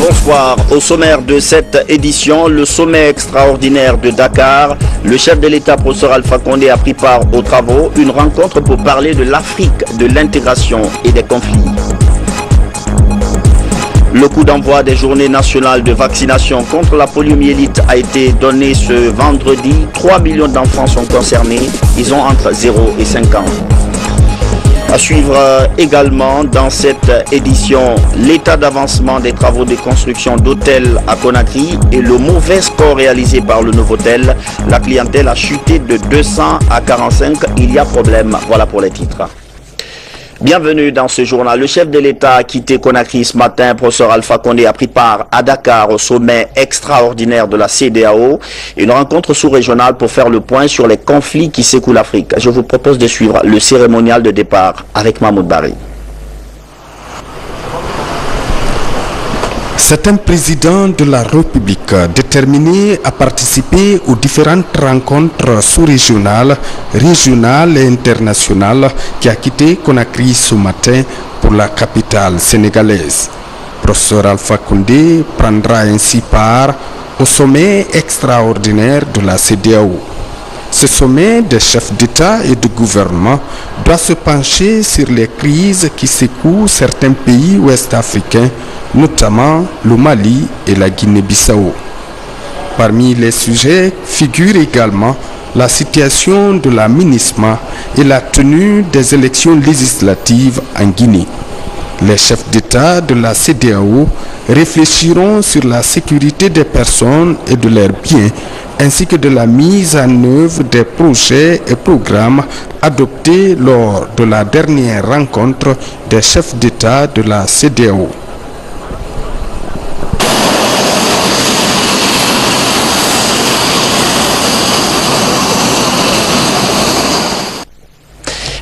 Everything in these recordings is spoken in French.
Bonsoir. Au sommaire de cette édition, le sommet extraordinaire de Dakar, le chef de l'État, professeur Alpha Condé, a pris part aux travaux, une rencontre pour parler de l'Afrique, de l'intégration et des conflits. Le coup d'envoi des journées nationales de vaccination contre la poliomyélite a été donné ce vendredi. 3 millions d'enfants sont concernés. Ils ont entre 0 et 5 ans. À suivre également dans cette édition, l'état d'avancement des travaux de construction d'hôtels à Conakry et le mauvais score réalisé par le Novotel. La clientèle a chuté de 200 à 45. Il y a problème. Voilà pour les titres. Bienvenue dans ce journal. Le chef de l'État a quitté Conakry ce matin. Professeur Alpha Condé a pris part à Dakar au sommet extraordinaire de la CEDEAO. Une rencontre sous-régionale pour faire le point sur les conflits qui secouent l'Afrique. Je vous propose de suivre le cérémonial de départ avec Mahmoud Bari. C'est un président de la République déterminé à participer aux différentes rencontres sous-régionales, régionales et internationales qui a quitté Conakry ce matin pour la capitale sénégalaise. Professeur Alpha Condé prendra ainsi part au sommet extraordinaire de la CEDEAO. Ce sommet des chefs d'État et de gouvernement doit se pencher sur les crises qui secouent certains pays ouest-africains, notamment le Mali et la Guinée-Bissau. Parmi les sujets figure également la situation de la MINUSMA et la tenue des élections législatives en Guinée. Les chefs d'État de la CEDEAO réfléchiront sur la sécurité des personnes et de leurs biens, ainsi que de la mise en œuvre des projets et programmes adoptés lors de la dernière rencontre des chefs d'État de la CEDEAO.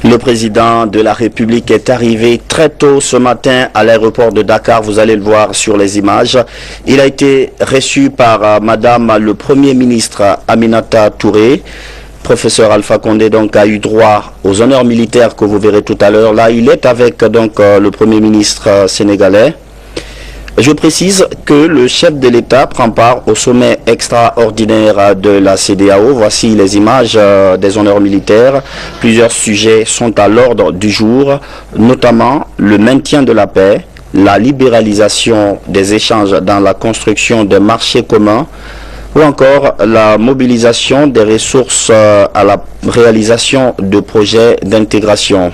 Le président de la République est arrivé très tôt ce matin à l'aéroport de Dakar. Vous allez le voir sur les images. Il a été reçu par Madame le Premier ministre Aminata Touré. Professeur Alpha Condé donc a eu droit aux honneurs militaires que vous verrez tout à l'heure. Là, il est avec donc le Premier ministre sénégalais. Je précise que le chef de l'État prend part au sommet extraordinaire de la CEDEAO. Voici les images des honneurs militaires. Plusieurs sujets sont à l'ordre du jour, notamment le maintien de la paix, la libéralisation des échanges dans la construction des marchés communs, ou encore la mobilisation des ressources à la réalisation de projets d'intégration.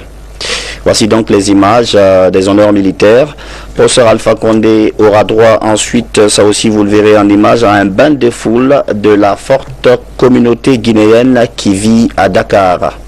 Voici donc les images des honneurs militaires. Professeur Alpha Condé aura droit ensuite, ça aussi vous le verrez en image, à un bain de foule de la forte communauté guinéenne qui vit à Dakar.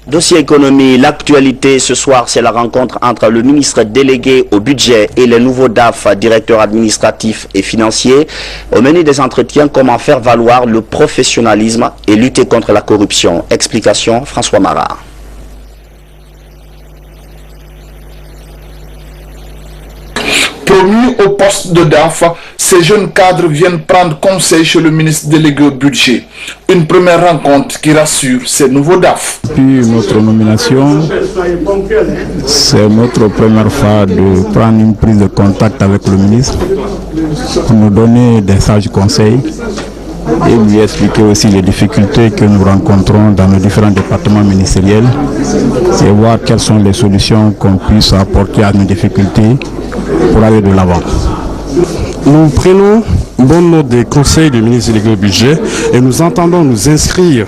Dossier économie, l'actualité ce soir, c'est la rencontre entre le ministre délégué au budget et les nouveaux DAF, directeurs administratifs et financiers. Au menu des entretiens, comment faire valoir le professionnalisme et lutter contre la corruption. Explication, François Marat. Promus au poste de DAF, ces jeunes cadres viennent prendre conseil chez le ministre délégué au budget. Une première rencontre qui rassure ces nouveaux DAF. Depuis notre nomination, c'est notre première fois de prendre une prise de contact avec le ministre pour nous donner des sages conseils et lui expliquer aussi les difficultés que nous rencontrons dans nos différents départements ministériels et voir quelles sont les solutions qu'on puisse apporter à nos difficultés pour aller de l'avant. Nous prenons bonne note des conseils du ministre délégué au budget et nous entendons nous inscrire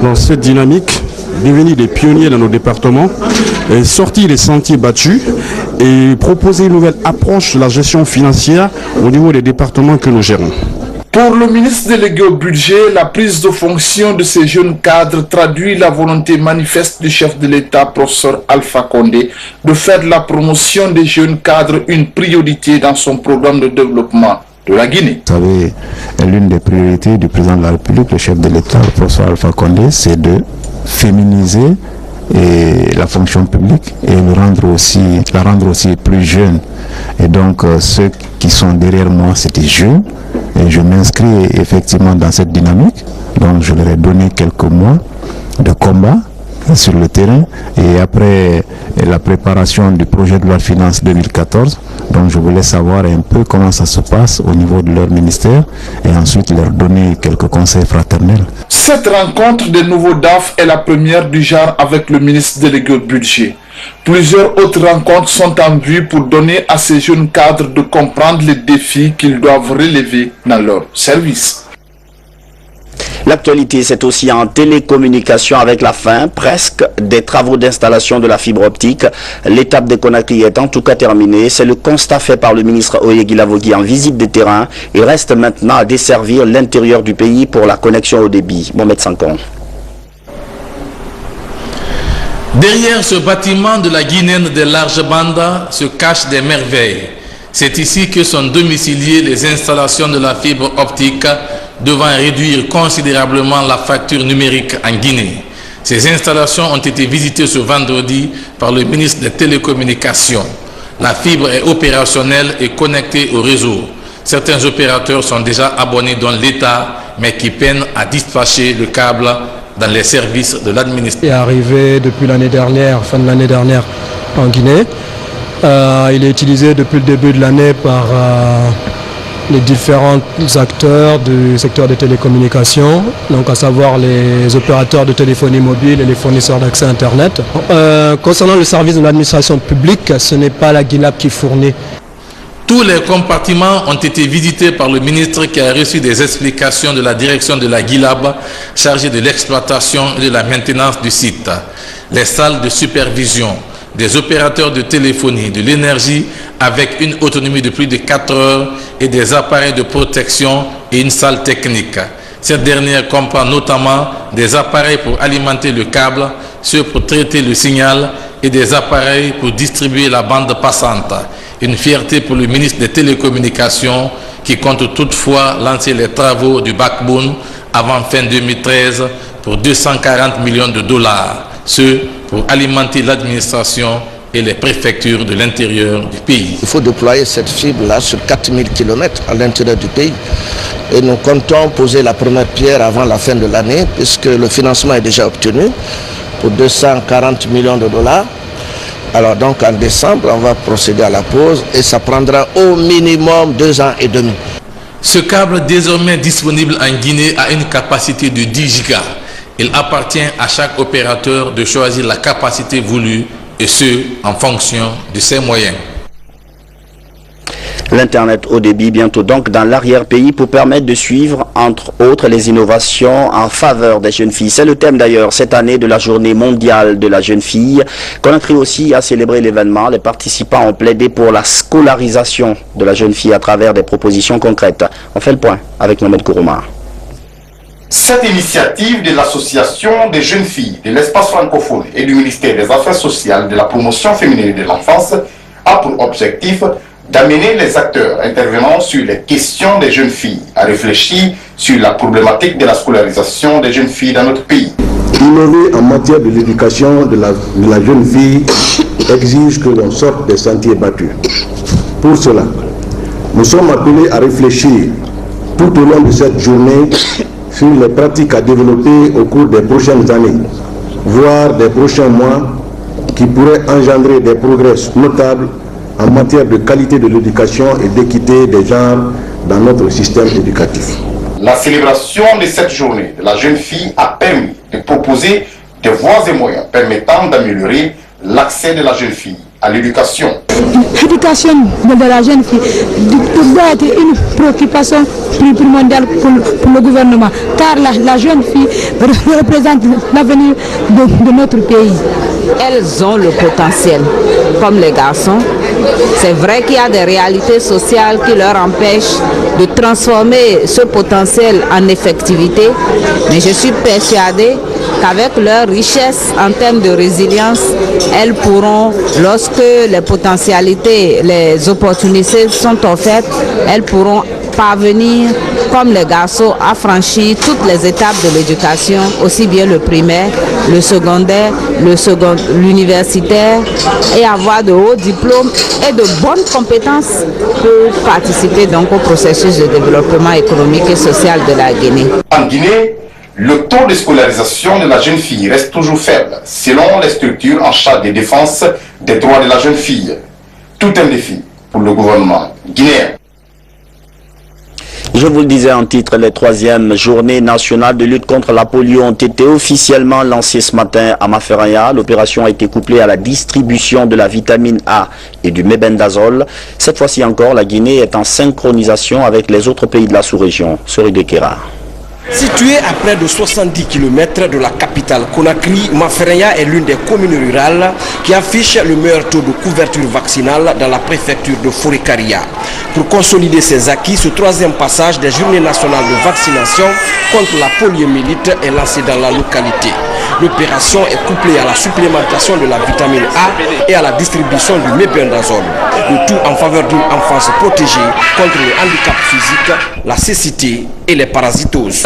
dans cette dynamique, devenir des pionniers dans nos départements, et sortir des sentiers battus et proposer une nouvelle approche de la gestion financière au niveau des départements que nous gérons. Pour le ministre délégué au budget, la prise de fonction de ces jeunes cadres traduit la volonté manifeste du chef de l'État, professeur Alpha Condé, de faire de la promotion des jeunes cadres une priorité dans son programme de développement de la Guinée. Vous savez, l'une des priorités du président de la République, le chef de l'État, le professeur Alpha Condé, c'est de féminiser la fonction publique et la rendre aussi plus jeune. Et donc, ceux qui sont derrière moi, c'est des jeunes. Et je m'inscris effectivement dans cette dynamique. Donc je leur ai donné quelques mois de combat sur le terrain. Et après la préparation du projet de loi de finances 2014, donc je voulais savoir un peu comment ça se passe au niveau de leur ministère et ensuite leur donner quelques conseils fraternels. Cette rencontre des nouveaux DAF est la première du genre avec le ministre délégué au budget. Plusieurs autres rencontres sont en vue pour donner à ces jeunes cadres de comprendre les défis qu'ils doivent relever dans leur service. L'actualité, c'est aussi en télécommunication avec la fin presque des travaux d'installation de la fibre optique. L'étape de Conakry est en tout cas terminée. C'est le constat fait par le ministre Oyegui Lavogui en visite de terrain. Il reste maintenant à desservir l'intérieur du pays pour la connexion au débit. Mohamed Sankon. Derrière ce bâtiment de la Guinéenne des larges bandes se cachent des merveilles. C'est ici que sont domiciliées les installations de la fibre optique, devant réduire considérablement la facture numérique en Guinée. Ces installations ont été visitées ce vendredi par le ministre des Télécommunications. La fibre est opérationnelle et connectée au réseau. Certains opérateurs sont déjà abonnés dans l'État, mais qui peinent à dispatcher le câble dans les services de l'administration. Il est arrivé depuis l'année dernière, fin de l'année dernière, en Guinée. Il est utilisé depuis le début de l'année par les différents acteurs du secteur des télécommunications, donc à savoir les opérateurs de téléphonie mobile et les fournisseurs d'accès Internet. Concernant le service de l'administration publique, ce n'est pas la Guinab qui fournit. Tous les compartiments ont été visités par le ministre qui a reçu des explications de la direction de la Guilab chargée de l'exploitation et de la maintenance du site. Les salles de supervision, des opérateurs de téléphonie, de l'énergie avec une autonomie de plus de 4 heures et des appareils de protection et une salle technique. Cette dernière comprend notamment des appareils pour alimenter le câble, ceux pour traiter le signal et des appareils pour distribuer la bande passante. Une fierté pour le ministre des Télécommunications qui compte toutefois lancer les travaux du backbone avant fin 2013 pour 240 millions de dollars, ce pour alimenter l'administration et les préfectures de l'intérieur du pays. Il faut déployer cette fibre-là sur 4000 km à l'intérieur du pays. Et nous comptons poser la première pierre avant la fin de l'année, puisque le financement est déjà obtenu pour 240 millions de dollars. Alors donc en décembre, on va procéder à la pose et ça prendra au minimum 2 ans et demi. Ce câble désormais disponible en Guinée a une capacité de 10 gigas. Il appartient à chaque opérateur de choisir la capacité voulue et ce, en fonction de ses moyens. L'Internet haut débit bientôt donc dans l'arrière-pays pour permettre de suivre, entre autres, les innovations en faveur des jeunes filles. C'est le thème d'ailleurs cette année de la journée mondiale de la jeune fille. Conakry aussi a célébré l'événement. Les participants ont plaidé pour la scolarisation de la jeune fille à travers des propositions concrètes. On fait le point avec Mohamed Kourouma. Cette initiative de l'Association des jeunes filles de l'espace francophone et du ministère des Affaires sociales, de la promotion féminine et de l'enfance a pour objectif d'amener les acteurs intervenant sur les questions des jeunes filles à réfléchir sur la problématique de la scolarisation des jeunes filles dans notre pays. Innover en matière de l'éducation de la jeune fille exige que l'on sorte des sentiers battus. Pour cela, nous sommes appelés à réfléchir tout au long de cette journée sur les pratiques à développer au cours des prochaines années, voire des prochains mois, qui pourraient engendrer des progrès notables en matière de qualité de l'éducation et d'équité des genres dans notre système éducatif. La célébration de cette journée de la jeune fille a permis de proposer des voies et moyens permettant d'améliorer l'accès de la jeune fille à l'éducation. L'éducation de la jeune fille doit être une préoccupation primordiale pour le gouvernement, car la jeune fille représente l'avenir de notre pays. Elles ont le potentiel. comme les garçons. C'est vrai qu'il y a des réalités sociales qui leur empêchent de transformer ce potentiel en effectivité, mais je suis persuadée qu'avec leur richesse en termes de résilience, elles pourront, lorsque les potentialités, les opportunités sont offertes, elles pourront parvenir, comme les garçons, à franchir toutes les étapes de l'éducation, aussi bien le primaire, le secondaire, l'universitaire, et avoir de hauts diplômes et de bonnes compétences pour participer donc au processus de développement économique et social de la Guinée. En Guinée, le taux de scolarisation de la jeune fille reste toujours faible, selon les structures en charge de défense des droits de la jeune fille. Tout un défi pour le gouvernement guinéen. Je vous le disais en titre, les 3e journées nationales de lutte contre la polio ont été officiellement lancées ce matin à Maferaya. L'opération a été couplée à la distribution de la vitamine A et du mébendazole. Cette fois-ci encore, la Guinée est en synchronisation avec les autres pays de la sous-région. Sori Kera. Située à près de 70 km de la capitale Conakry, Maferaya est l'une des communes rurales qui affiche le meilleur taux de couverture vaccinale dans la préfecture de Forikaria. Pour consolider ses acquis, ce 3e passage des journées nationales de vaccination contre la poliomyélite est lancé dans la localité. L'opération est couplée à la supplémentation de la vitamine A et à la distribution du mébendazole. Le tout en faveur d'une enfance protégée contre le handicap physique, la cécité et les parasitoses.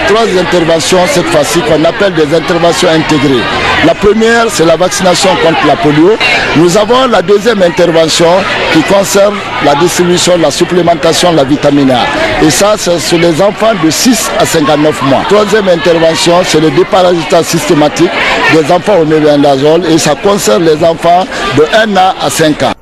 3 interventions cette fois-ci qu'on appelle des interventions intégrées. La première, c'est la vaccination contre la polio. Nous avons la 2e intervention qui concerne la distribution, la supplémentation de la vitamine A. Et ça, c'est sur les enfants de 6 à 59 mois. 3e intervention, c'est le déparasitage systématique des enfants au mébendazole et ça concerne les enfants de 1 an à 5 ans.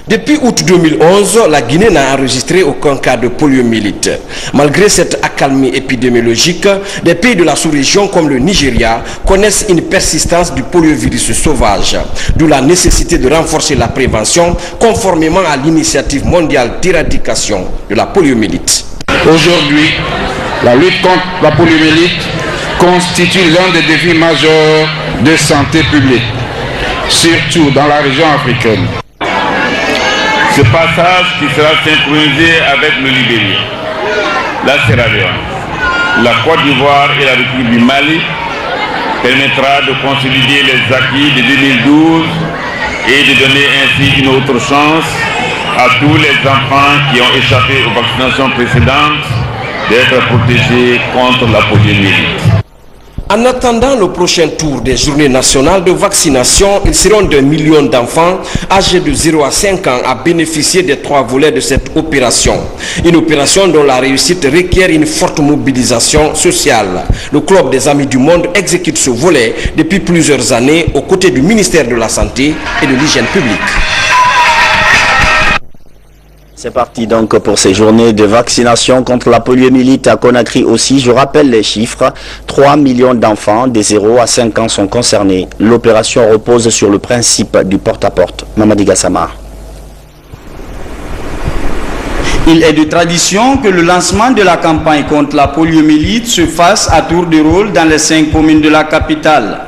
Depuis août 2011, la Guinée n'a enregistré aucun cas de poliomyélite. Malgré cette accalmie épidémiologique, des pays de la sous-région comme le Nigeria connaissent une persistance du poliovirus sauvage, d'où la nécessité de renforcer la prévention conformément à l'initiative mondiale d'éradication de la poliomyélite. Aujourd'hui, la lutte contre la poliomyélite constitue l'un des défis majeurs de santé publique, surtout dans la région africaine. Ce passage qui sera synchronisé avec le Libéria, la Sierra Leone, la Côte d'Ivoire et la République du Mali permettra de consolider les acquis de 2012 et de donner ainsi une autre chance à tous les enfants qui ont échappé aux vaccinations précédentes d'être protégés contre la poliomyélite. En attendant le prochain tour des journées nationales de vaccination, ils seront d'1 million d'enfants âgés de 0 à 5 ans à bénéficier des 3 volets de cette opération. Une opération dont la réussite requiert une forte mobilisation sociale. Le Club des Amis du Monde exécute ce volet depuis plusieurs années aux côtés du ministère de la Santé et de l'Hygiène publique. C'est parti donc pour ces journées de vaccination contre la poliomyélite à Conakry aussi. Je rappelle les chiffres. 3 millions d'enfants de 0 à 5 ans sont concernés. L'opération repose sur le principe du porte-à-porte. Mamadi Gassama. Il est de tradition que le lancement de la campagne contre la poliomyélite se fasse à tour de rôle dans les 5 communes de la capitale.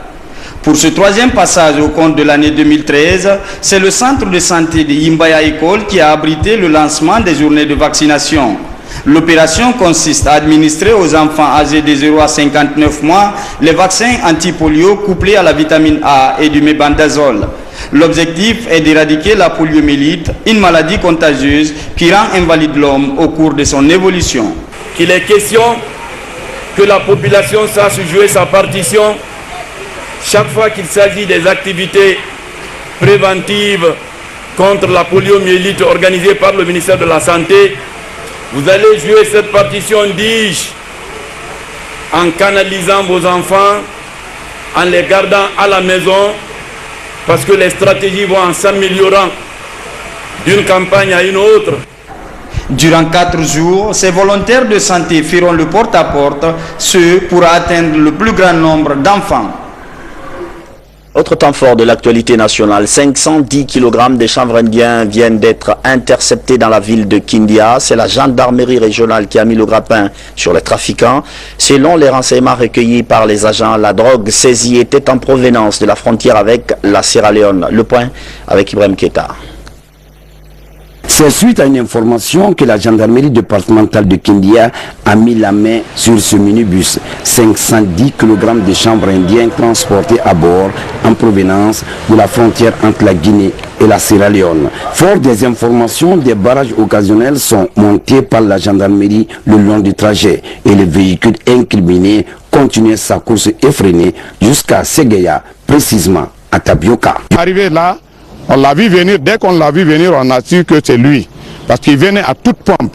Pour ce 3e passage au compte de l'année 2013, c'est le centre de santé de Yimbaya École qui a abrité le lancement des journées de vaccination. L'opération consiste à administrer aux enfants âgés de 0 à 59 mois les vaccins anti-polio couplés à la vitamine A et du mébendazole. L'objectif est d'éradiquer la poliomyélite, une maladie contagieuse qui rend invalide l'homme au cours de son évolution. Qu'il est question que la population sache jouer sa partition chaque fois qu'il s'agit des activités préventives contre la poliomyélite organisées par le ministère de la Santé. Vous allez jouer cette partition, dis-je, en canalisant vos enfants, en les gardant à la maison, parce que les stratégies vont en s'améliorant d'une campagne à une autre. Durant 4 jours, ces volontaires de santé feront le porte-à-porte, ce pour atteindre le plus grand nombre d'enfants. Autre temps fort de l'actualité nationale, 510 kg de chanvre indien viennent d'être interceptés dans la ville de Kindia. C'est la gendarmerie régionale qui a mis le grappin sur les trafiquants. Selon les renseignements recueillis par les agents, la drogue saisie était en provenance de la frontière avec la Sierra Leone. Le point avec Ibrahim Keita. C'est suite à une information que la gendarmerie départementale de Kindia a mis la main sur ce minibus. 510 kg de chanvre indien transportés à bord en provenance de la frontière entre la Guinée et la Sierra Leone. Fort des informations, des barrages occasionnels sont montés par la gendarmerie le long du trajet et le véhicule incriminé continuait sa course effrénée jusqu'à Séguéa, précisément à Tabioka. Arrivé là, on l'a vu venir, dès qu'on l'a vu venir, on a su que c'est lui. Parce qu'il venait à toute pompe.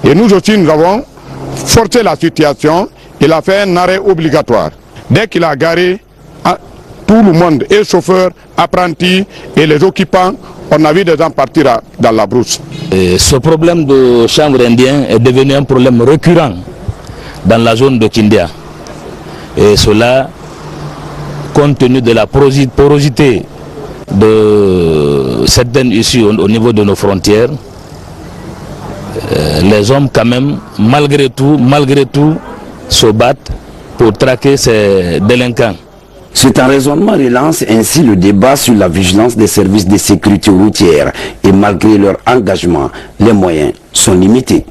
Et nous aussi, nous avons forcé la situation. Il a fait un arrêt obligatoire. Dès qu'il a garé, tout le monde, et chauffeurs, apprentis et les occupants, on a vu des gens partir dans la brousse. Et ce problème de chanvre indien est devenu un problème récurrent dans la zone de Kindia. Et cela, compte tenu de la porosité de certaines issues au niveau de nos frontières, les hommes quand même, malgré tout, se battent pour traquer ces délinquants. C'est un raisonnement relance ainsi le débat sur la vigilance des services de sécurité routière et malgré leur engagement, les moyens sont limités.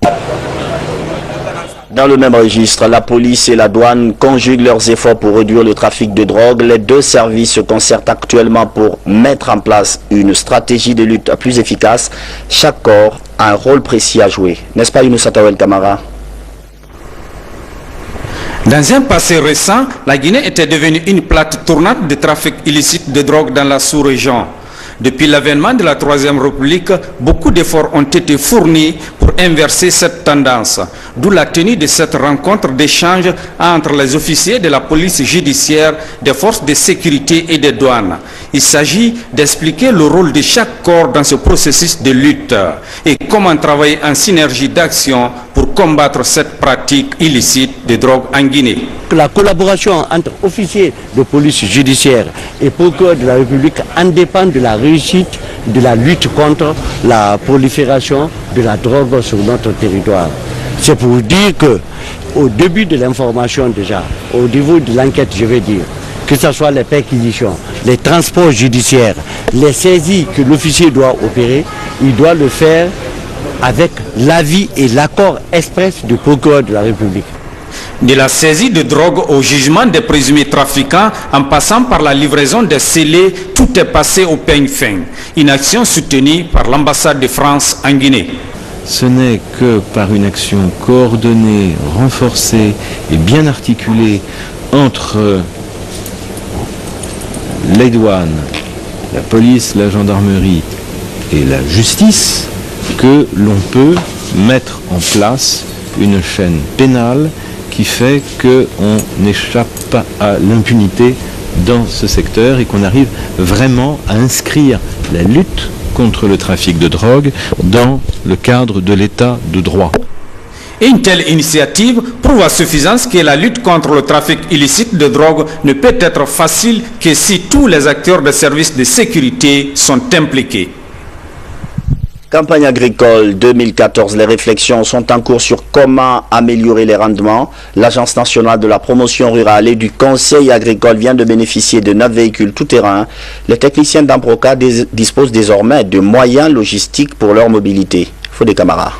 Dans le même registre, la police et la douane conjuguent leurs efforts pour réduire le trafic de drogue. Les deux services se concertent actuellement pour mettre en place une stratégie de lutte plus efficace. Chaque corps a un rôle précis à jouer. N'est-ce pas, Younous Atawel Kamara? Dans un passé récent, la Guinée était devenue une plate tournante de trafic illicite de drogue dans la sous-région. Depuis l'avènement de la Troisième République, beaucoup d'efforts ont été fournis pour inverser cette tendance, d'où la tenue de cette rencontre d'échange entre les officiers de la police judiciaire, des forces de sécurité et des douanes. Il s'agit d'expliquer le rôle de chaque corps dans ce processus de lutte et comment travailler en synergie d'action pour combattre cette pratique illicite de drogue en Guinée. La collaboration entre officiers de police judiciaire et procureurs de la République en dépend de la réussite de la lutte contre la prolifération de la drogue sur notre territoire. C'est pour dire que au début de l'information déjà, au niveau de l'enquête, je vais dire, que ce soit les perquisitions, les transports judiciaires, les saisies que l'officier doit opérer, il doit le faire avec l'avis et l'accord express du procureur de la République. De la saisie de drogue au jugement des présumés trafiquants, en passant par la livraison des scellés, tout est passé au peigne fin. Une action soutenue par l'ambassade de France en Guinée. Ce n'est que par une action coordonnée, renforcée et bien articulée entre les douanes, la police, la gendarmerie et la justice que l'on peut mettre en place une chaîne pénale qui fait qu'on n'échappe pas à l'impunité dans ce secteur et qu'on arrive vraiment à inscrire la lutte contre le trafic de drogue dans le cadre de l'état de droit. Une telle initiative prouve à suffisance que la lutte contre le trafic illicite de drogue ne peut être facile que si tous les acteurs des services de sécurité sont impliqués. Campagne agricole 2014, les réflexions sont en cours sur comment améliorer les rendements. L'Agence nationale de la promotion rurale et du conseil agricole vient de bénéficier de 9 véhicules tout-terrain. Les techniciens d'Amproca disposent désormais de moyens logistiques pour leur mobilité. Fodé Camara.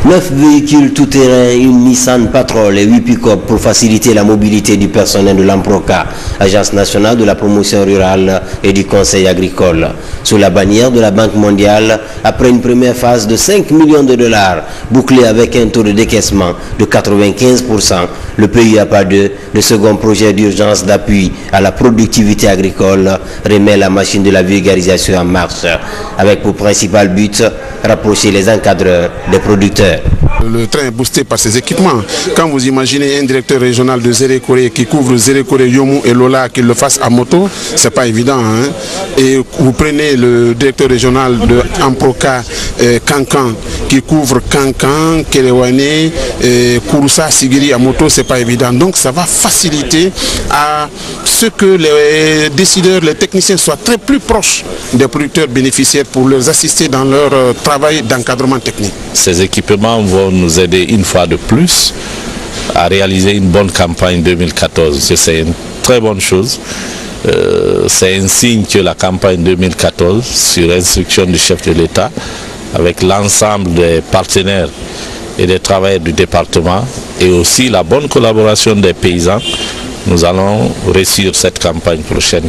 9 véhicules tout-terrain, une Nissan Patrol et 8 pick-up pour faciliter la mobilité du personnel de l'Amproca, Agence nationale de la promotion rurale et du conseil agricole. Sous la bannière de la Banque mondiale, après une première phase de 5 millions de dollars, bouclée avec un taux de décaissement de 95%, le PUAPA 2, le second projet d'urgence d'appui à la productivité agricole, remet la machine de la vulgarisation en marche, avec pour principal but, rapprocher les encadreurs des producteurs. Le train est boosté par ses équipements. Quand vous imaginez un directeur régional de Zérékoré qui couvre Zérékoré, Yomu et Lola, qu'il le fasse à moto, c'est pas évident. Hein? Et vous prenez le directeur régional de Amproca, Kankan, qui couvre Kankan, Kéléwane, Kouroussa, Sigiri à moto, c'est pas évident. Donc ça va faciliter à ce que les décideurs, les techniciens soient très plus proches des producteurs bénéficiaires pour leur assister dans leur travail d'encadrement technique. Ces équipements vont nous aider une fois de plus à réaliser une bonne campagne 2014. C'est une très bonne chose. C'est un signe que la campagne 2014, sur instruction du chef de l'État, avec l'ensemble des partenaires et des travailleurs du département et aussi la bonne collaboration des paysans, nous allons réussir cette campagne prochaine.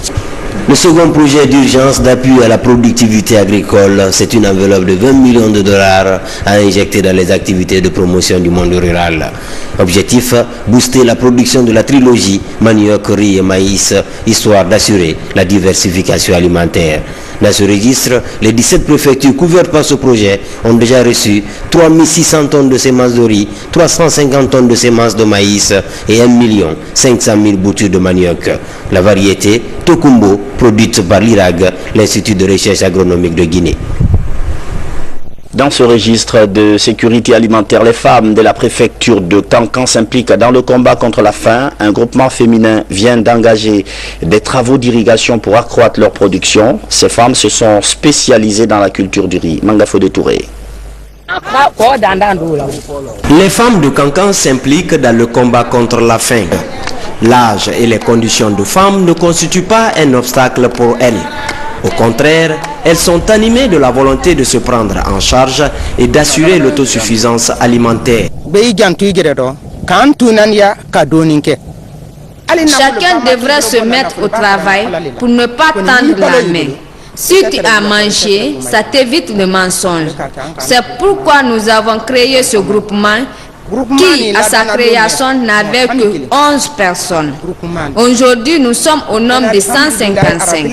Le second projet d'urgence d'appui à la productivité agricole, c'est une enveloppe de 20 millions de dollars à injecter dans les activités de promotion du monde rural. Objectif, booster la production de la trilogie manioc, riz et maïs, histoire d'assurer la diversification alimentaire. Dans ce registre, les 17 préfectures couvertes par ce projet ont déjà reçu 3600 tonnes de semences de riz, 350 tonnes de semences de maïs et 1 500 000 boutures de manioc. La variété Tokumbo, produite par l'IRAG, l'Institut de recherche agronomique de Guinée. Dans ce registre de sécurité alimentaire, les femmes de la préfecture de Kankan s'impliquent dans le combat contre la faim. Un groupement féminin vient d'engager des travaux d'irrigation pour accroître leur production. Ces femmes se sont spécialisées dans la culture du riz. Mangafode Touré. Les femmes de Kankan s'impliquent dans le combat contre la faim. L'âge et les conditions de femmes ne constituent pas un obstacle pour elles. Au contraire, elles sont animées de la volonté de se prendre en charge et d'assurer l'autosuffisance alimentaire. Chacun devrait se mettre au travail pour ne pas tendre la main. Si tu as mangé, ça t'évite le mensonge. C'est pourquoi nous avons créé ce groupement qui, à sa création, n'avait que 11 personnes. Aujourd'hui, nous sommes au nombre de 155.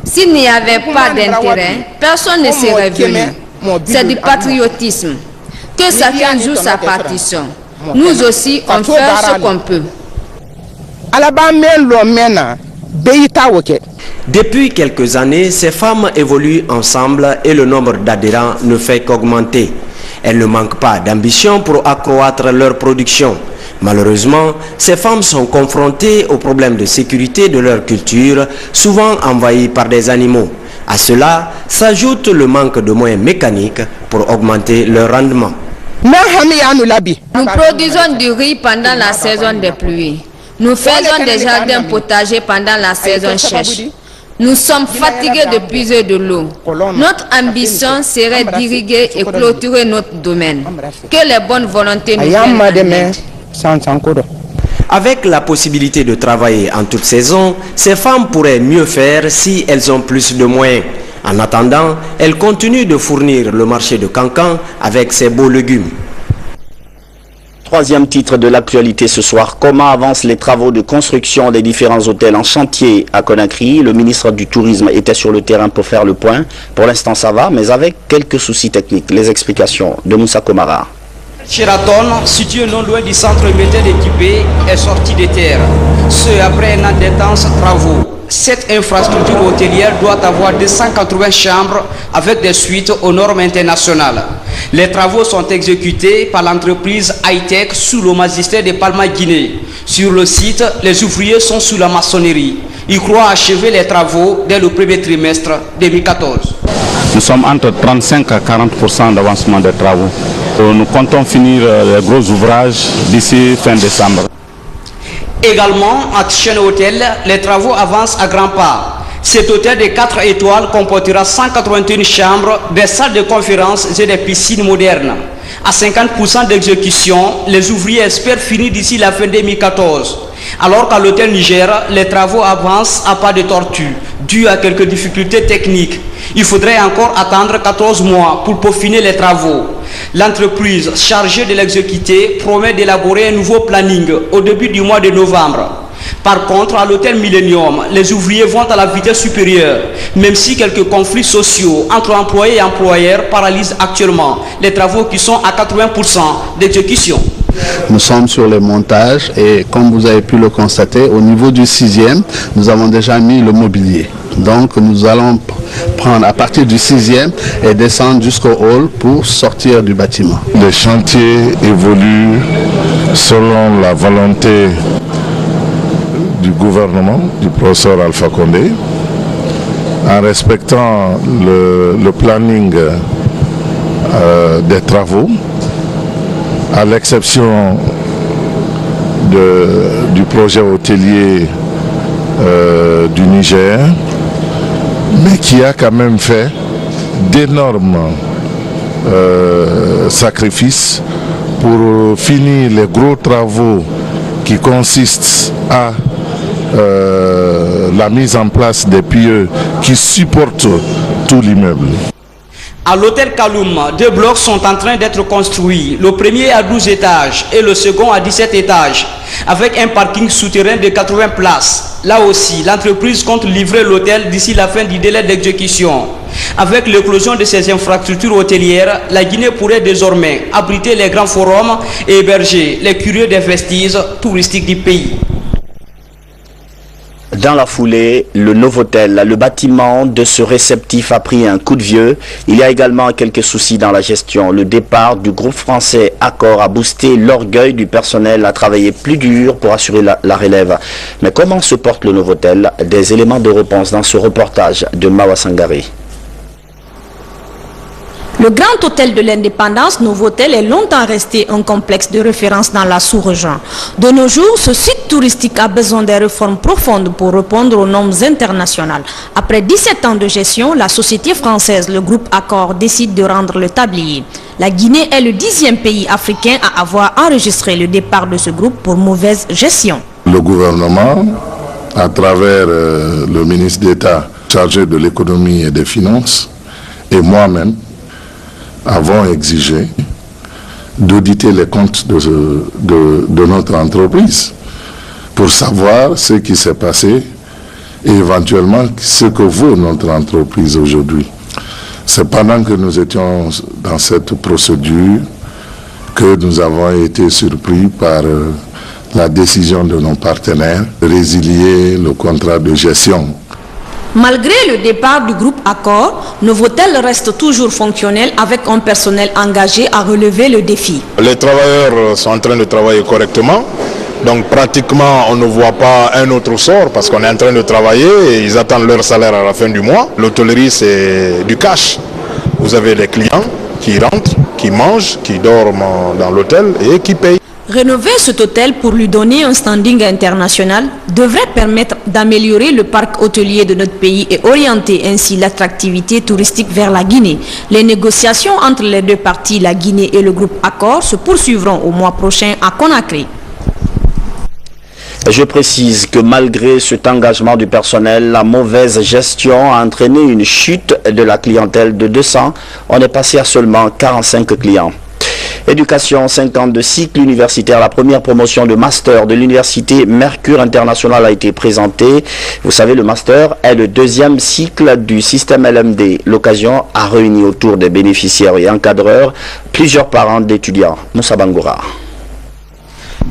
S'il n'y avait pas d'intérêt, personne ne serait venu. C'est du patriotisme. Que chacun joue sa partition. Nous aussi, on fait ce qu'on peut. Depuis quelques années, ces femmes évoluent ensemble et le nombre d'adhérents ne fait qu'augmenter. Elles ne manquent pas d'ambition pour accroître leur production. Malheureusement, ces femmes sont confrontées aux problèmes de sécurité de leur culture, souvent envahies par des animaux. À cela s'ajoute le manque de moyens mécaniques pour augmenter leur rendement. Nous produisons du riz pendant la saison des pluies. Nous faisons des jardins potagers pendant la saison sèche. Nous sommes fatigués de puiser de l'eau. Notre ambition serait d'irriguer et clôturer notre domaine. Que les bonnes volontés nous viennent en aide. Avec la possibilité de travailler en toute saison, ces femmes pourraient mieux faire si elles ont plus de moyens. En attendant, elles continuent de fournir le marché de Kankan avec ses beaux légumes. Troisième titre de l'actualité ce soir, comment avancent les travaux de construction des différents hôtels en chantier à Conakry? Le ministre du Tourisme était sur le terrain pour faire le point. Pour l'instant ça va, mais avec quelques soucis techniques. Les explications de Moussa Komara. Sheraton, situé non loin du centre métal équipé, est sorti de terre. Ce après un an d'intenses travaux. Cette infrastructure hôtelière doit avoir 280 chambres avec des suites aux normes internationales. Les travaux sont exécutés par l'entreprise Hightech sous le magistère de Palma Guinée. Sur le site, les ouvriers sont sous la maçonnerie. Ils croient achever les travaux dès le premier trimestre 2014. Nous sommes entre 35 à 40% d'avancement des travaux. Nous comptons finir les gros ouvrages d'ici fin décembre. Également, à Tchène Hôtel, les travaux avancent à grands pas. Cet hôtel de 4 étoiles comportera 181 chambres, des salles de conférences et des piscines modernes. À 50% d'exécution, les ouvriers espèrent finir d'ici la fin 2014. Alors qu'à l'hôtel Niger, les travaux avancent à pas de tortue, dû à quelques difficultés techniques. Il faudrait encore attendre 14 mois pour peaufiner les travaux. L'entreprise chargée de l'exécuter promet d'élaborer un nouveau planning au début du mois de novembre. Par contre, à l'hôtel Millennium, les ouvriers vont à la vitesse supérieure, même si quelques conflits sociaux entre employés et employeurs paralysent actuellement les travaux qui sont à 80% d'exécution. Nous sommes sur les montages et comme vous avez pu le constater, au niveau du 6e, nous avons déjà mis le mobilier. Donc nous allons prendre à partir du 6e et descendre jusqu'au hall pour sortir du bâtiment. Les chantiers évoluent selon la volonté du gouvernement, du professeur Alpha Condé, en respectant le planning des travaux, à l'exception du projet hôtelier du Niger, mais qui a quand même fait d'énormes sacrifices pour finir les gros travaux qui consistent à la mise en place des pieux qui supportent tout l'immeuble. À l'hôtel Kaloum, 2 blocs sont en train d'être construits. Le premier à 12 étages et le second à 17 étages, avec un parking souterrain de 80 places. Là aussi, l'entreprise compte livrer l'hôtel d'ici la fin du délai d'exécution. Avec l'éclosion de ces infrastructures hôtelières, la Guinée pourrait désormais abriter les grands forums et héberger les curieux des vestiges touristiques du pays. Dans la foulée, le Novotel, le bâtiment de ce réceptif a pris un coup de vieux. Il y a également quelques soucis dans la gestion. Le départ du groupe français Accor a boosté l'orgueil du personnel à travailler plus dur pour assurer la relève. Mais comment se porte le Novotel? Des éléments de réponse dans ce reportage de Mawa Sangari. Le Grand Hôtel de l'Indépendance, Novotel, est longtemps resté un complexe de référence dans la sous-région. De nos jours, ce site touristique a besoin de réformes profondes pour répondre aux normes internationales. Après 17 ans de gestion, la société française, le groupe Accor, décide de rendre le tablier. La Guinée est le 10e pays africain à avoir enregistré le départ de ce groupe pour mauvaise gestion. Le gouvernement, à travers le ministre d'État chargé de l'économie et des finances, et moi-même, avons exigé d'auditer les comptes de notre entreprise pour savoir ce qui s'est passé et éventuellement ce que vaut notre entreprise aujourd'hui. C'est pendant que nous étions dans cette procédure que nous avons été surpris par la décision de nos partenaires de résilier le contrat de gestion. Malgré le départ du groupe Accor, Novotel reste toujours fonctionnel avec un personnel engagé à relever le défi. Les travailleurs sont en train de travailler correctement, donc pratiquement on ne voit pas un autre sort parce qu'on est en train de travailler et ils attendent leur salaire à la fin du mois. L'hôtellerie c'est du cash. Vous avez les clients qui rentrent, qui mangent, qui dorment dans l'hôtel et qui payent. Rénover cet hôtel pour lui donner un standing international devrait permettre d'améliorer le parc hôtelier de notre pays et orienter ainsi l'attractivité touristique vers la Guinée. Les négociations entre les deux parties, la Guinée et le groupe Accor, se poursuivront au mois prochain à Conakry. Je précise que malgré cet engagement du personnel, la mauvaise gestion a entraîné une chute de la clientèle de 200. On est passé à seulement 45 clients. Éducation, 5 ans de cycle universitaire. La première promotion de master de l'université Mercure International a été présentée. Vous savez, le master est le 2e cycle du système LMD. L'occasion a réuni autour des bénéficiaires et encadreurs plusieurs parents d'étudiants. Moussa Bangoura.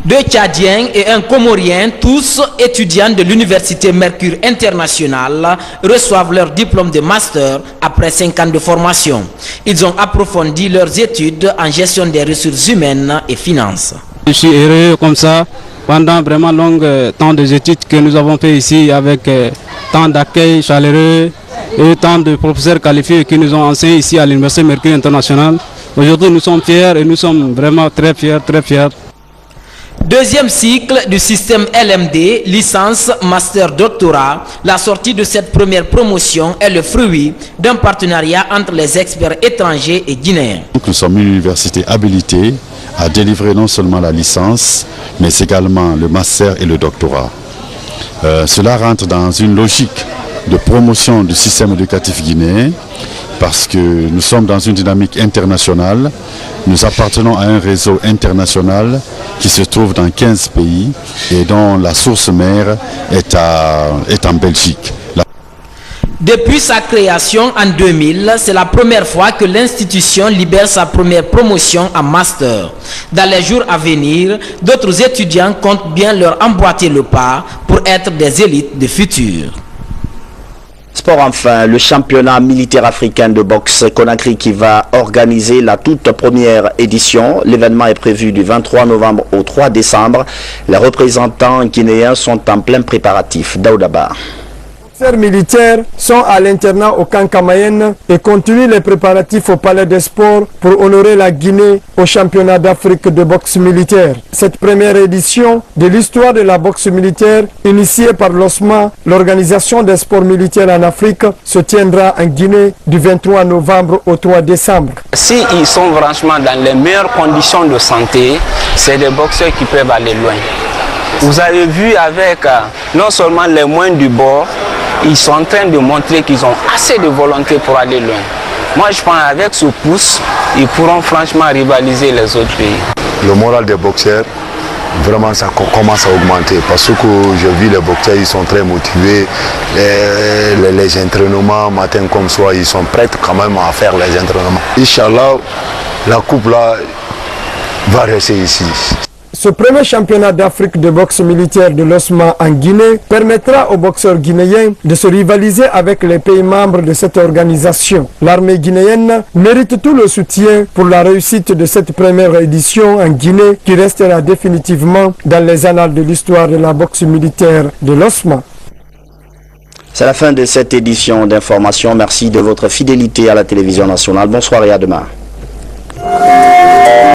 2 Tchadiens et un Comorien, tous étudiants de l'université Mercure International, reçoivent leur diplôme de master après 5 ans de formation. Ils ont approfondi leurs études en gestion des ressources humaines et finances. Je suis heureux comme ça, pendant vraiment long temps des études que nous avons fait ici avec tant d'accueil chaleureux et tant de professeurs qualifiés qui nous ont enseigné ici à l'université Mercure International. Aujourd'hui nous sommes fiers et nous sommes vraiment très fiers, très fiers. 2e cycle du système LMD, licence, master, doctorat. La sortie de cette première promotion est le fruit d'un partenariat entre les experts étrangers et guinéens. Nous sommes une université habilitée à délivrer non seulement la licence, mais également le master et le doctorat. Cela rentre dans une logique de promotion du système éducatif guinéen parce que nous sommes dans une dynamique internationale. Nous appartenons à un réseau international qui se trouve dans 15 pays et dont la source mère est en Belgique. Depuis sa création en 2000, c'est la première fois que l'institution libère sa première promotion en master. Dans les jours à venir, d'autres étudiants comptent bien leur emboîter le pas pour être des élites du futur. Sport enfin, le championnat militaire africain de boxe Conakry qui va organiser la toute première édition. L'événement est prévu du 23 novembre au 3 décembre. Les représentants guinéens sont en plein préparatif. Daoudaba. Les officiers militaires sont à l'internat au camp Kamayenne et continuent les préparatifs au Palais des Sports pour honorer la Guinée au championnat d'Afrique de boxe militaire. Cette première édition de l'histoire de la boxe militaire, initiée par l'OSMA, l'Organisation des sports militaires en Afrique, se tiendra en Guinée du 23 novembre au 3 décembre. S'ils sont franchement dans les meilleures conditions de santé, c'est des boxeurs qui peuvent aller loin. Vous avez vu avec non seulement les moyens du bord, ils sont en train de montrer qu'ils ont assez de volonté pour aller loin. Moi je pense qu'avec ce pouce, ils pourront franchement rivaliser les autres pays. Le moral des boxeurs, vraiment ça commence à augmenter parce que je vis les boxeurs, ils sont très motivés. Les entraînements matin comme soir, ils sont prêts quand même à faire les entraînements. Inch'Allah, la coupe là va rester ici. Ce premier championnat d'Afrique de boxe militaire de l'OSMA en Guinée permettra aux boxeurs guinéens de se rivaliser avec les pays membres de cette organisation. L'armée guinéenne mérite tout le soutien pour la réussite de cette première édition en Guinée qui restera définitivement dans les annales de l'histoire de la boxe militaire de l'OSMA. C'est la fin de cette édition d'information. Merci de votre fidélité à la télévision nationale. Bonsoir et à demain.